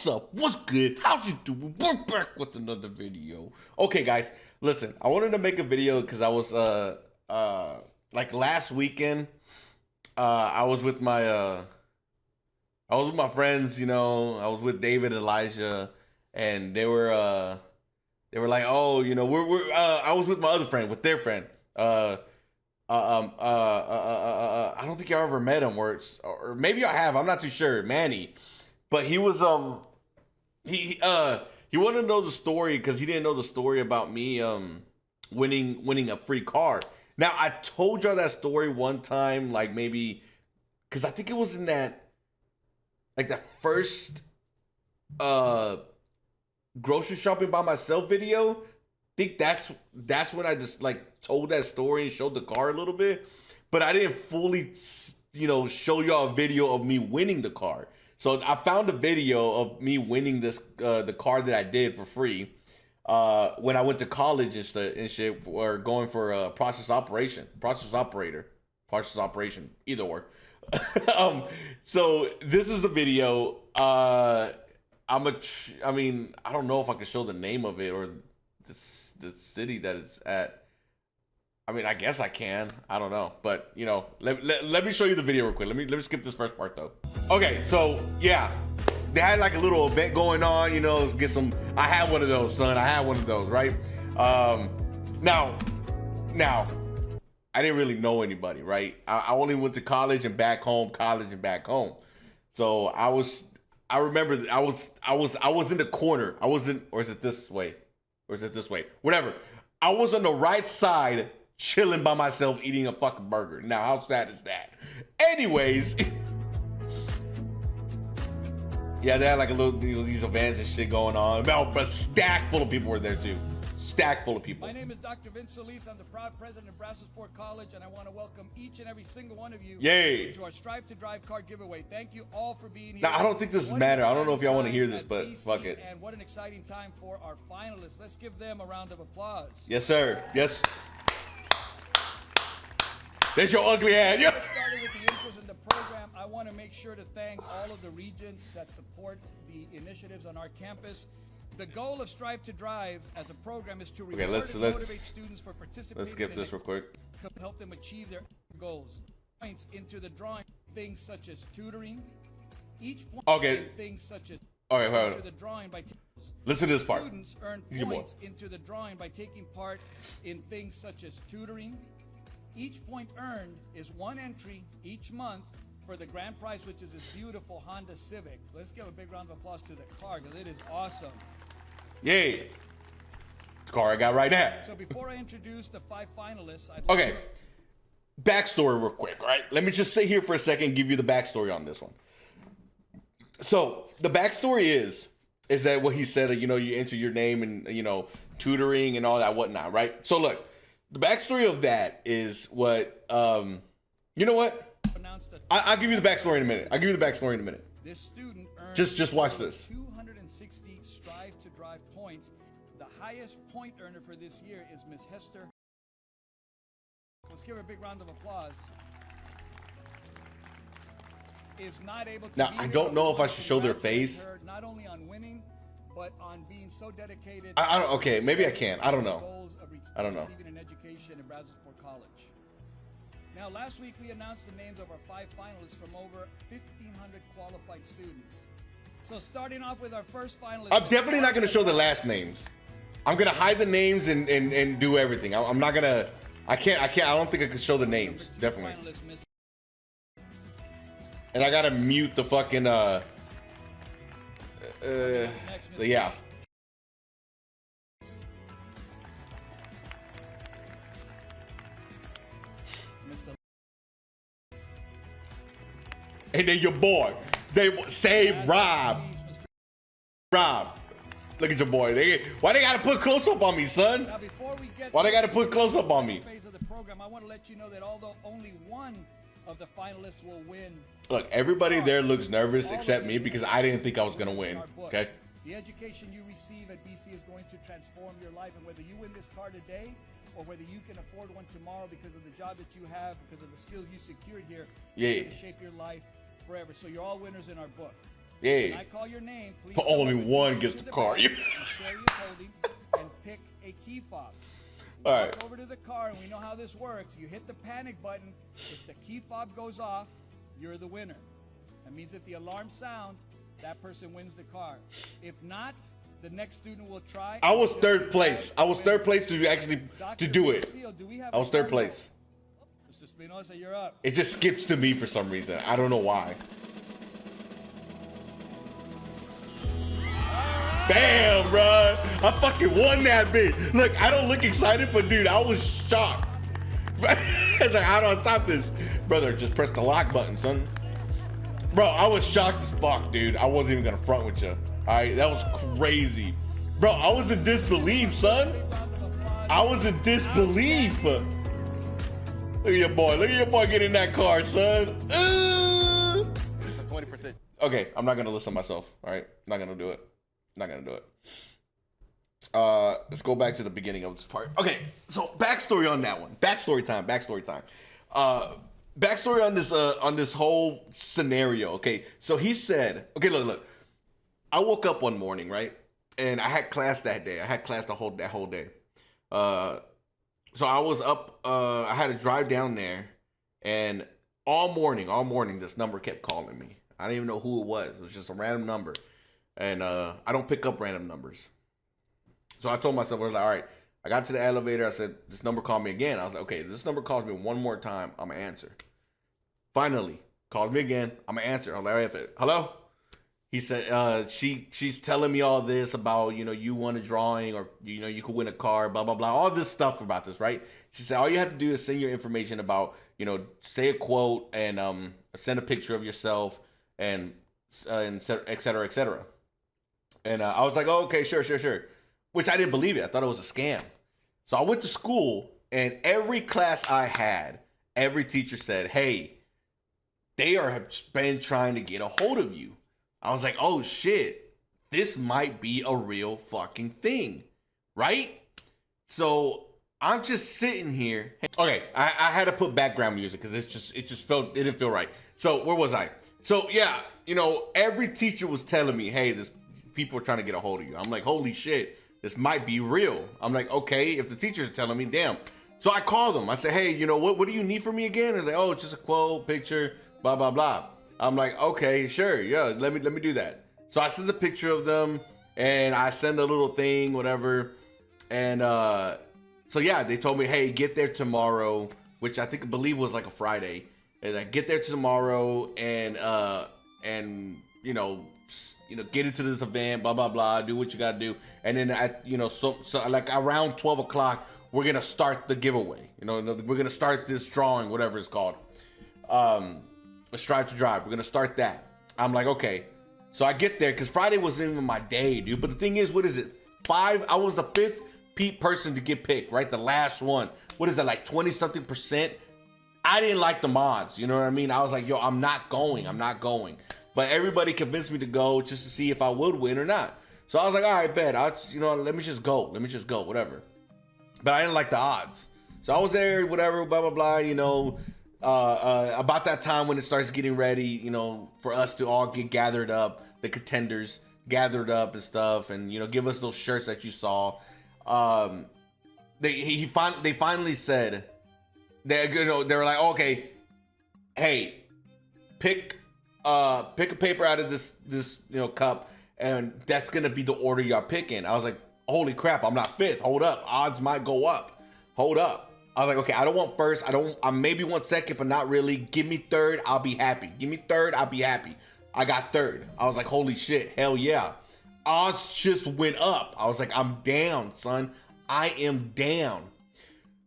What's up? What's good? How's you doing? We're back with another video. Okay, guys, listen. I wanted to make a video because I was like last weekend. I was with my friends. You know, I was with David, Elijah, and they were like, oh, you know, I was with my other friend, with their friend. I don't think y'all ever met him, or maybe I have. I'm not too sure, Manny. But he was he wanted to know the story because he didn't know the story about me winning a free car. Now I told y'all that story one time, like maybe because I think it was in that like the first grocery shopping by myself video. I think that's when I just like told that story and showed the car a little bit, but I didn't fully, you know, show y'all a video of me winning the car. So I found a video of me winning this the car that I did for free when I went to college and shit, or going for a process operator, either or. So this is the video. I mean, I don't know if I can show the name of it or the city that it's at. I mean, I guess I can. I don't know, but you know, let me show you the video real quick. Let me skip this first part though. Okay, so yeah, they had like a little event going on. You know, get some. I had one of those, son. I had one of those, right? Now, I didn't really know anybody, right? I only went to college and back home, So I remember I was in the corner. I wasn't, or is it this way? Or is it this way? Whatever. I was on the right side, chilling by myself, eating a fucking burger. Now, how sad is that? Anyways, yeah, they had like a little, you know, these events and shit going on. But a stack full of people were there too. Stack full of people. My name is Dr. Vince Solis. I'm the proud president of Brazosport College, and I want to welcome each and every single one of you to our Strive to Drive car giveaway. Thank you all for being here. Now, I don't think this matters. I don't know if y'all want to hear this, but fuck it. And what an exciting time for our finalists. Let's give them a round of applause. Yes, sir. Yes. There's your ugly ass. Yeah. Started with the intros in the program. I want to make sure to thank all of the regents that support the initiatives on our campus. The goal of Strive to Drive as a program is to reward and motivate students for participating. Let's skip this real quick. Help them achieve their goals. Points into the drawing, things such as tutoring. Each point things such as into the drawing by listen to this part. Students earn points into the drawing by taking part in things such as tutoring. Each point earned is one entry each month for the grand prize, which is this beautiful Honda Civic. Let's give a big round of applause to the car because it is awesome. Yay. The car I got right now. So before I introduce the 5 finalists, backstory real quick, right? Let me just sit here for a second and give you the backstory on this one. So the backstory is that what he said, you know, you enter your name and, you know, tutoring and all that whatnot, right? So look, the backstory of that is what, you know what? I'll give you the backstory in a minute. This student earned just watch this. 260 Strive to Drive points. The highest point earner for this year is Miss Hester. Let's give her a big round of applause. Is not able to now, I don't know if I should show their face. Not only on winning, but on being so dedicated. I don't. Okay, maybe I can. I don't know. Receiving an education in Brazosport College. Now, last week we announced the names of our 5 finalists from over 1,500 qualified students. So starting off with our first finalist. I'm definitely not going to show the last names. I'm going to hide the names and do everything. I'm not going to. I can't. I don't think I can show the names. Definitely. And I got to mute the fucking. Yeah. And then your boy, they say Rob. Look at your boy. Why they gotta put close up on me, son? Now, before we get why they gotta put close up on me? Phase of the program, I want to let you know that although only one of the finalists will win. Look, everybody there looks nervous except me because I didn't think I was gonna win. Okay. The education you receive at BC is going to transform your life, and whether you win this car today or whether you can afford one tomorrow because of the job that you have, because of the skills you secured here, it's going to shape your life forever. So you're all winners in our book. Yeah. When I call your name, please But come only up with one pictures gets of the the car. bag and share your holding and pick a key fob. All Walk right. over to the car, and we know how this works. You hit the panic button. If the key fob goes off, you're the winner. That means if the alarm sounds, that person wins the car. If not, the next student will try. I was third place. I was third place to actually to do it. I was third place. Mr. Espinosa, you're up. It just skips to me for some reason. I don't know why. Bam, bro. I fucking won that bitch. Look, I don't look excited, but dude, I was shocked. It's like, how do I stop this? Brother, just press the lock button, son. Bro, I was shocked as fuck, dude. I wasn't even gonna front with you. All right, that was crazy. Bro, I was in disbelief, son. I was in disbelief. Look at your boy. Look at your boy getting in that car, son. 20%. Okay, I'm not gonna listen to myself. All right, not gonna do it. Not gonna do it. Let's go back to the beginning of this part. Okay, so backstory on that one. Backstory time. Backstory on this whole scenario. Okay, so he said, okay, look. I woke up one morning, right, and I had class that day. I had class that whole day. So I was up. I had to drive down there, and all morning, this number kept calling me. I didn't even know who it was. It was just a random number. And I don't pick up random numbers. So I told myself, I was like, all right, I got to the elevator. I said, this number called me again. I was like, okay, this number calls me one more time. I'm going to answer. Finally, called me again. I'm going to answer. I'm like, hello? He said, she's telling me all this about, you won a drawing or, you could win a car, blah, blah, blah. All this stuff about this, right? She said, all you have to do is send your information about, say a quote and send a picture of yourself and et cetera, et cetera. And I was like, oh, okay, sure. Which I didn't believe it. I thought it was a scam. So I went to school, and every class I had, every teacher said, hey, they have been trying to get a hold of you. I was like, oh, shit, this might be a real fucking thing, right? So I'm just sitting here. Okay, I had to put background music because it didn't feel right. So where was I? So yeah, every teacher was telling me, hey, people are trying to get a hold of you. I'm like, holy shit, this might be real. I'm like, okay, if the teachers are telling me, damn. So I called them. I said, hey, what do you need from me again? And they're like, oh, it's just a quote, picture, blah, blah, blah. I'm like, okay, sure, yeah, let me do that. So I sent a picture of them, and I send a little thing, whatever. And so yeah, they told me, hey, get there tomorrow, which I believe was like a Friday. And I get there tomorrow and get into this event, blah, blah, blah, do what you got to do. And then, so like around 12 o'clock, we're going to start the giveaway. We're going to start this drawing, whatever it's called. Strive to Drive. We're going to start that. I'm like, okay. So I get there because Friday wasn't even my day, dude. But the thing is, what is it? I was the fifth person to get picked, right? The last one. What is it, like 20-something percent? I didn't like the mods. You know what I mean? I was like, yo, I'm not going. But everybody convinced me to go just to see if I would win or not. So I was like, all right, bet. Let me just go, whatever. But I didn't like the odds. So I was there, whatever, blah, blah, blah, about that time when it starts getting ready, for us to all get gathered up, the contenders gathered up and stuff, and, give us those shirts that you saw. They finally said, they were like, okay, hey, pick a paper out of this cup, and that's gonna be the order y'all picking. I was like, holy crap, I'm not fifth. Hold up, odds might go up. Hold up. I was like, okay, I don't want first. I maybe want second, but not really. Give me third, I'll be happy. Give me third, I'll be happy. I got third. I was like, holy shit, hell yeah. Odds just went up. I was like, I'm down, son. I am down.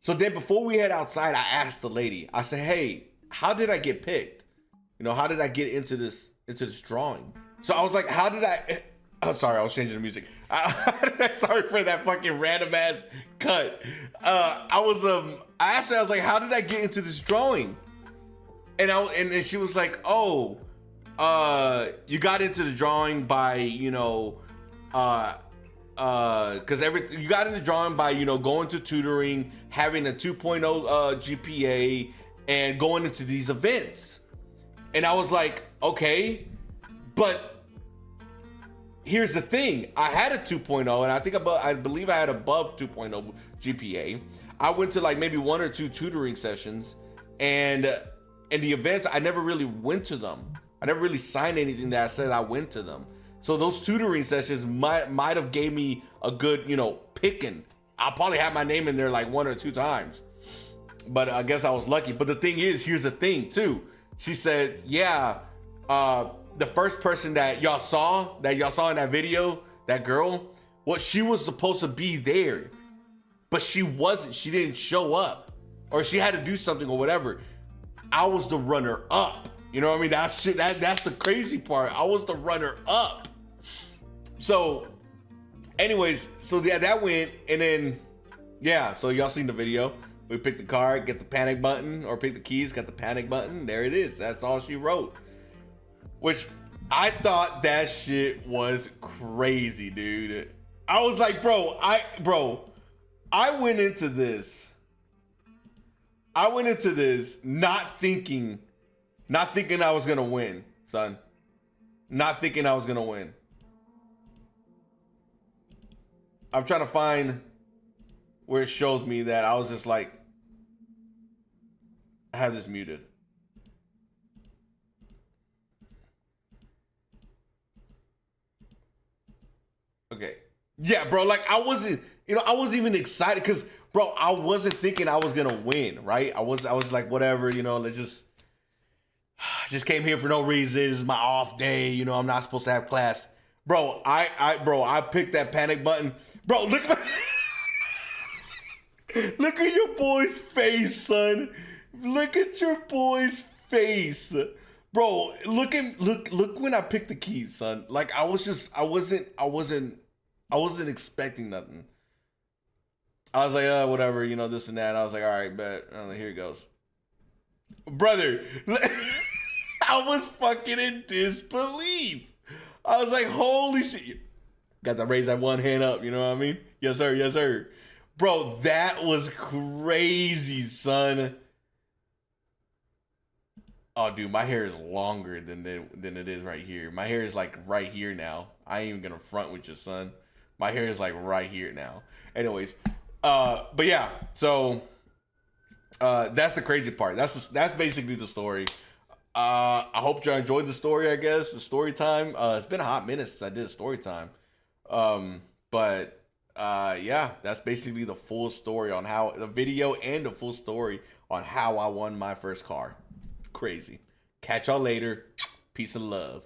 So then before we head outside, I asked the lady, I said, hey, how did I get picked? How did I get into this drawing? So I was like, I'm sorry, I was changing the music. Sorry for that fucking random ass cut. I asked her, I was like, how did I get into this drawing? And then she was like, oh, you got into the drawing by, because you got into drawing by, going to tutoring, having a 2.0 GPA, and going into these events. And I was like, okay, but here's the thing. I had a 2.0, and I believe I had above 2.0 GPA. I went to like maybe 1 or 2 tutoring sessions, and the events, I never really went to them. I never really signed anything that I said I went to them. So those tutoring sessions might have gave me a good, picking. I probably had my name in there like 1 or 2 times, but I guess I was lucky. But the thing is, here's the thing too. She said, yeah, the first person that y'all saw in that video, that girl, she was supposed to be there, but she wasn't. She didn't show up, or she had to do something or whatever. I was the runner up. You know what I mean? That's the crazy part. I was the runner up. So anyways, so yeah, that went, and then so y'all seen the video. We picked the car, get the panic button, or pick the keys, got the panic button. There it is. That's all she wrote. Which I thought that shit was crazy, dude. I was like, bro, I went into this not thinking I was gonna win, son. Not thinking I was gonna win. I'm trying to find where it showed me that I was just like, I have this muted. Okay. Yeah, bro, like I wasn't even excited because, bro, I wasn't thinking I was gonna win, right? I was like, whatever, let's just came here for no reason. This is my off day, I'm not supposed to have class. Bro, I picked that panic button. Bro, look at look at your boy's face, son. Look at your boy's face. Bro, look when I picked the keys, son. Like I wasn't expecting nothing. I was like, whatever, this and that. I was like, all right, bet. Here it goes. Brother, I was fucking in disbelief. I was like, holy shit. Got to raise that one hand up, you know what I mean? Yes, sir. Yes, sir. Bro, that was crazy, son. Oh, dude, my hair is longer than it is right here. My hair is like right here now. I ain't even gonna front with you, son. My hair is like right here now. Anyways, but yeah, so that's the crazy part. That's basically the story. I hope you enjoyed the story, I guess. The story time. It's been a hot minute since I did a story time. But yeah, that's basically the full story on how the video and the full story on how I won my first car. Crazy. Catch y'all later. Peace and love.